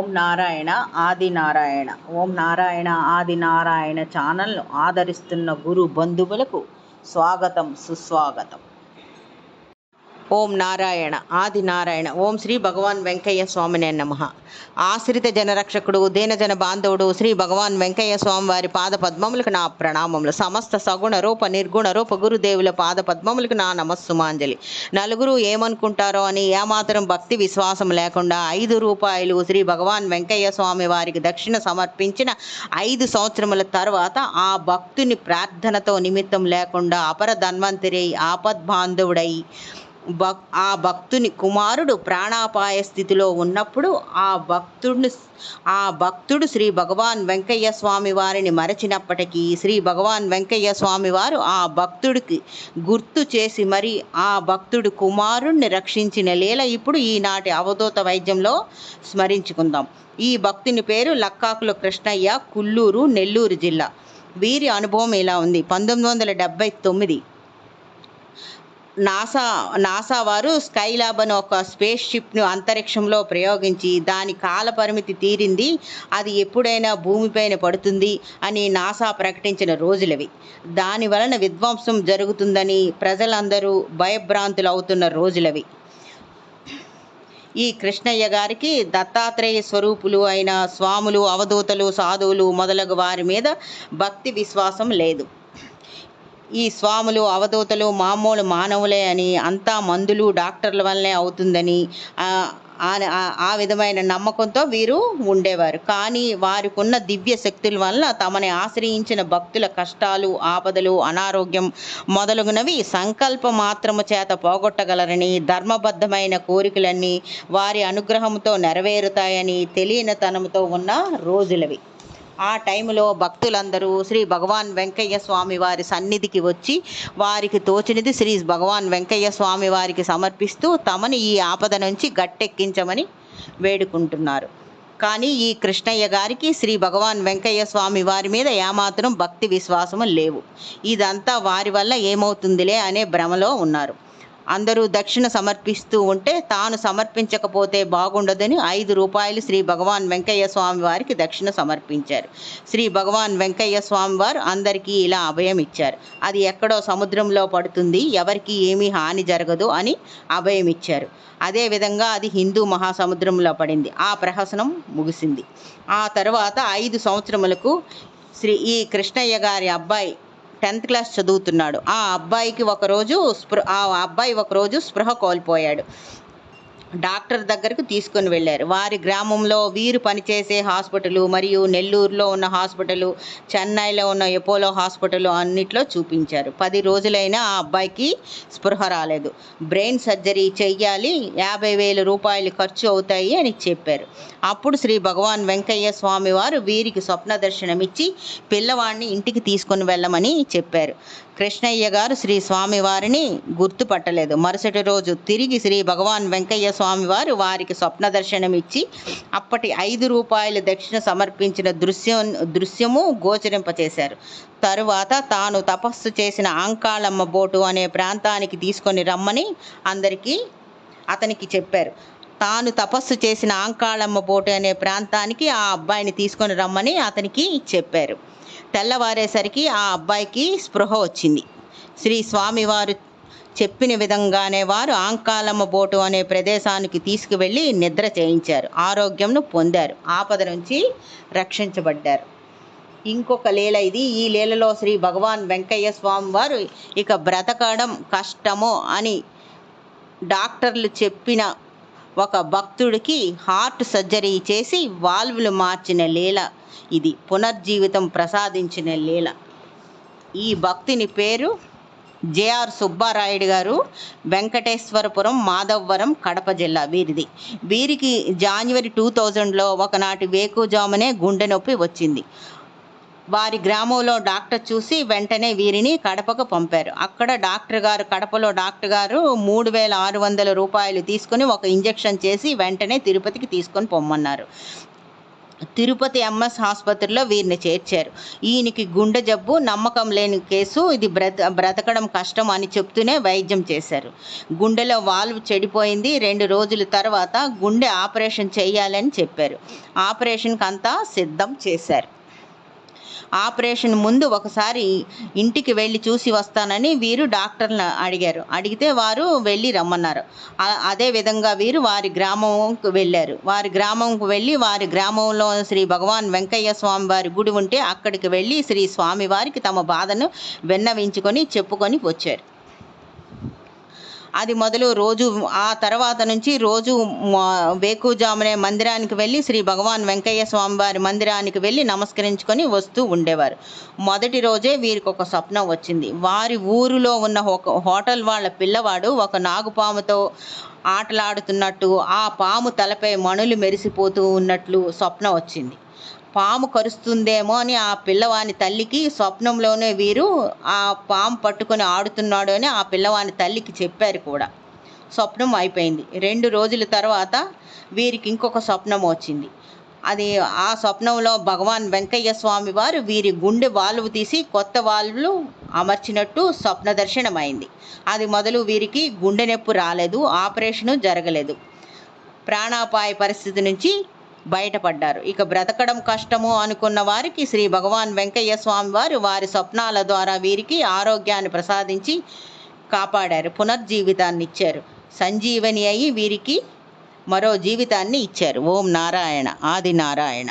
ఓం నారాయణ ఆది నారాయణ. ఓం నారాయణ ఆది నారాయణ ఛానల్ను ఆదరిస్తున్న గురు బంధువులకు స్వాగతం, సుస్వాగతం. ఓం నారాయణ ఆది నారాయణ. ఓం శ్రీ భగవాన్ వెంకయ్య స్వామినే నమః. ఆశ్రిత జనరక్షకుడు, దీనజన బాంధవుడు శ్రీ భగవాన్ వెంకయ్య స్వామి వారి పాద పద్మములకు నా ప్రణామములు. సమస్త సగుణ రూప నిర్గుణ రూప గురుదేవుల పాద పద్మములకు నా నమస్సుమాంజలి. నలుగురు ఏమనుకుంటారో అని ఏమాత్రం భక్తి విశ్వాసం లేకుండా 5 రూపాయలు శ్రీ భగవాన్ వెంకయ్య స్వామి వారికి దక్షిణ సమర్పించిన 5 సంవత్సరముల తర్వాత ఆ భక్తుని ప్రార్థనతో నిమిత్తం లేకుండా అపర ధన్వంతరి ఆపద్బాంధవుడై ఆ భక్తుని కుమారుడు ప్రాణాపాయ స్థితిలో ఉన్నప్పుడు ఆ భక్తుడు శ్రీ భగవాన్ వెంకయ్య స్వామి వారిని మరచినప్పటికీ శ్రీ భగవాన్ వెంకయ్య స్వామి వారు ఆ భక్తుడికి గుర్తు చేసి మరి ఆ భక్తుడి కుమారుణ్ణి రక్షించిన లీల ఇప్పుడు ఈనాటి అవధూత వైద్యంలో స్మరించుకుందాం. ఈ భక్తుని పేరు లక్కాకుల కృష్ణయ్య, కుల్లూరు, నెల్లూరు జిల్లా. వీరి అనుభవం ఇలా ఉంది. 1979 నాసా వారు స్కైలాబ్ అని ఒక స్పేస్ షిప్ను అంతరిక్షంలో ప్రయోగించి దాని కాల పరిమితి తీరింది, అది ఎప్పుడైనా భూమిపైన పడుతుంది అని నాసా ప్రకటించిన రోజులవి. దాని వలన విధ్వంసం జరుగుతుందని ప్రజలందరూ భయభ్రాంతులు అవుతున్న రోజులవి. ఈ కృష్ణయ్య గారికి దత్తాత్రేయ స్వరూపులు అయిన స్వాములు, అవధూతలు, సాధువులు మొదలగు వారి మీద భక్తి విశ్వాసం లేదు. ఈ స్వాములు, అవధూతలు మామూలు మానవులే అని, అంతా మందులు డాక్టర్ల వల్లనే అవుతుందని ఆ విధమైన నమ్మకంతో వీరు ఉండేవారు. కానీ వారికున్న దివ్య శక్తుల వల్ల తమని ఆశ్రయించిన భక్తుల కష్టాలు, ఆపదలు, అనారోగ్యం మొదలగునవి సంకల్ప మాత్రము చేత పోగొట్టగలరని, ధర్మబద్ధమైన కోరికలన్నీ వారి అనుగ్రహంతో నెరవేరుతాయని తెలియనితనంతో ఉన్న రోజులవి. ఆ టైంలో భక్తులందరూ శ్రీ భగవాన్ వెంకయ్య స్వామి వారి సన్నిధికి వచ్చి వారికి తోచినది శ్రీ భగవాన్ వెంకయ్య స్వామి వారికి సమర్పిస్తూ తమని ఈ ఆపద నుంచి గట్టెక్కించమని వేడుకుంటున్నారు. కానీ ఈ కృష్ణయ్య గారికి శ్రీ భగవాన్ వెంకయ్య స్వామి వారి మీద ఏమాత్రం భక్తి విశ్వాసము లేవు. ఇదంతా వారి వల్ల ఏమవుతుందిలే అనే భ్రమలో ఉన్నారు. అందరూ దక్షిణ సమర్పిస్తూ ఉంటే తాను సమర్పించకపోతే బాగుండదని 5 రూపాయలు శ్రీ భగవాన్ వెంకయ్య స్వామి వారికి దక్షిణ సమర్పించారు. శ్రీ భగవాన్ వెంకయ్య స్వామి వారు అందరికీ ఇలా అభయం ఇచ్చారు. అది ఎక్కడో సముద్రంలో పడుతుంది, ఎవరికి ఏమీ హాని జరగదు అని అభయం ఇచ్చారు. అదేవిధంగా అది హిందూ మహాసముద్రంలో పడింది. ఆ ప్రహసనం ముగిసింది. ఆ తర్వాత 5 సంవత్సరములకు ఈ కృష్ణయ్య గారి అబ్బాయి 10th క్లాస్ చదువుతున్నాడు. ఆ అబ్బాయి ఒకరోజు స్పృహ కోల్పోయాడు. డాక్టర్ దగ్గరకు తీసుకొని వెళ్ళారు. వారి గ్రామంలో వీరు పనిచేసే హాస్పిటల్ మరియు నెల్లూరులో ఉన్న హాస్పిటల్, చెన్నైలో ఉన్న ఎపోలో హాస్పిటల్ అన్నిట్లో చూపించారు. 10 రోజులైనా ఆ అబ్బాయికి స్పృహ రాలేదు. బ్రెయిన్ సర్జరీ చెయ్యాలి, 50,000 రూపాయలు ఖర్చు అవుతాయి అని చెప్పారు. అప్పుడు శ్రీ భగవాన్ వెంకయ్య స్వామి వారు వీరికి స్వప్న దర్శనమిచ్చి పిల్లవాడిని ఇంటికి తీసుకొని వెళ్ళమని చెప్పారు. కృష్ణయ్య గారు శ్రీ స్వామి వారిని గుర్తుపట్టలేదు. మరుసటి రోజు తిరిగి శ్రీ భగవాన్ వెంకయ్య స్వామి వారు వారికి స్వప్న దర్శనం ఇచ్చి అప్పటి 5 రూపాయల దక్షిణ సమర్పించిన దృశ్యము గోచరింపచేశారు. తరువాత తాను తపస్సు చేసిన ఆంకాళమ్మ బోటు అనే ప్రాంతానికి తీసుకొని రమ్మని అతనికి చెప్పారు. తాను తపస్సు చేసిన ఆంకాళమ్మ బోటు అనే ప్రాంతానికి ఆ అబ్బాయిని తీసుకొని రమ్మని అతనికి చెప్పారు. తెల్లవారేసరికి ఆ అబ్బాయికి స్పృహ వచ్చింది. శ్రీ స్వామివారు చెప్పిన విధంగానే వారు ఆంకాళమ్మ బోటు అనే ప్రదేశానికి తీసుకువెళ్ళి నిద్ర చేయించారు. ఆరోగ్యంను పొందారు, ఆపద నుంచి రక్షించబడ్డారు. ఇంకొక లీల ఇది. ఈ లీలలో శ్రీ భగవాన్ వెంకయ్య స్వామి వారు ఇక బ్రతకడం కష్టము అని డాక్టర్లు చెప్పిన ఒక భక్తుడికి హార్ట్ సర్జరీ చేసి వాల్వులు మార్చిన లీల ఇది. పునర్జీవితం ప్రసాదించిన లీల. ఈ భక్తుని పేరు జేఆర్ సుబ్బారాయుడు గారు, వెంకటేశ్వరపురం, మాధవవరం, కడప జిల్లా వీరిది. వీరికి జనవరి 2000లో ఒకనాటి వేకుజామునే గుండె నొప్పి వచ్చింది. వారి గ్రామంలో డాక్టర్ చూసి వెంటనే వీరిని కడపకు పంపారు. అక్కడ కడపలో డాక్టర్ గారు 3,600 రూపాయలు తీసుకొని ఒక ఇంజెక్షన్ చేసి వెంటనే తిరుపతికి తీసుకొని పొమ్మన్నారు. తిరుపతి ఎంఎస్ ఆసుపత్రిలో వీరిని చేర్చారు. ఈయనకి గుండె జబ్బు, నమ్మకం లేని కేసు, ఇది బ్రతకడం కష్టం అని చెప్తూనే వైద్యం చేశారు. గుండెలో వాల్వ్ చెడిపోయింది. 2 రోజుల తర్వాత గుండె ఆపరేషన్ చేయాలని చెప్పారు. ఆపరేషన్కి అంతా సిద్ధం చేశారు. ఆపరేషన్ ముందు ఒకసారి ఇంటికి వెళ్ళి చూసి వస్తానని వీరు డాక్టర్ని అడిగారు. అడిగితే వారు వెళ్ళి రమ్మన్నారు. అదే విధంగా వీరు వారి గ్రామంకు వెళ్ళారు. వారి గ్రామంకు వెళ్ళి వారి గ్రామంలో శ్రీ భగవాన్ వెంకయ్య స్వామి వారి గుడి ఉంటే అక్కడికి వెళ్ళి శ్రీ స్వామివారికి తమ బాధను విన్నవించుకొని చెప్పుకొని వచ్చారు. అది మొదలు రోజు ఆ తర్వాత నుంచి రోజు వేకువజామునే మందిరానికి వెళ్ళి శ్రీ భగవాన్ వెంకయ్య స్వామి వారి మందిరానికి వెళ్ళి నమస్కరించుకొని వస్తూ ఉండేవారు. మొదటి రోజే వీరికి ఒక స్వప్నం వచ్చింది. వారి ఊరిలో ఉన్న ఒక హోటల్ వాళ్ళ పిల్లవాడు ఒక నాగుపాముతో ఆటలాడుతున్నట్టు, ఆ పాము తలపై మణులు మెరిసిపోతూ ఉన్నట్లు స్వప్నం వచ్చింది. పాము కరుస్తుందేమో అని ఆ పిల్లవాని తల్లికి స్వప్నంలోనే వీరు ఆ పాము పట్టుకొని ఆడుతున్నాడు అని ఆ పిల్లవాని తల్లికి చెప్పారు కూడా. స్వప్నం అయిపోయింది. 2 రోజుల తర్వాత వీరికి ఇంకొక స్వప్నం వచ్చింది. అది ఆ స్వప్నంలో భగవాన్ వెంకయ్య స్వామి వారు వీరి గుండె వాల్వ్ తీసి కొత్త వాల్వ్లు అమర్చినట్టు స్వప్న దర్శనమైంది. అది మొదలు వీరికి గుండె నొప్పి రాలేదు, ఆపరేషను జరగలేదు. ప్రాణాపాయ పరిస్థితి నుంచి బయటపడ్డారు. ఇక బ్రతకడం కష్టము అనుకున్న వారికి శ్రీ భగవాన్ వెంకయ్య స్వామి వారు వారి స్వప్నాల ద్వారా వీరికి ఆరోగ్యాన్ని ప్రసాదించి కాపాడారు. పునర్జీవితాన్ని ఇచ్చారు. సంజీవని అయి వీరికి మరో జీవితాన్ని ఇచ్చారు. ఓం నారాయణ. ఆది నారాయణ.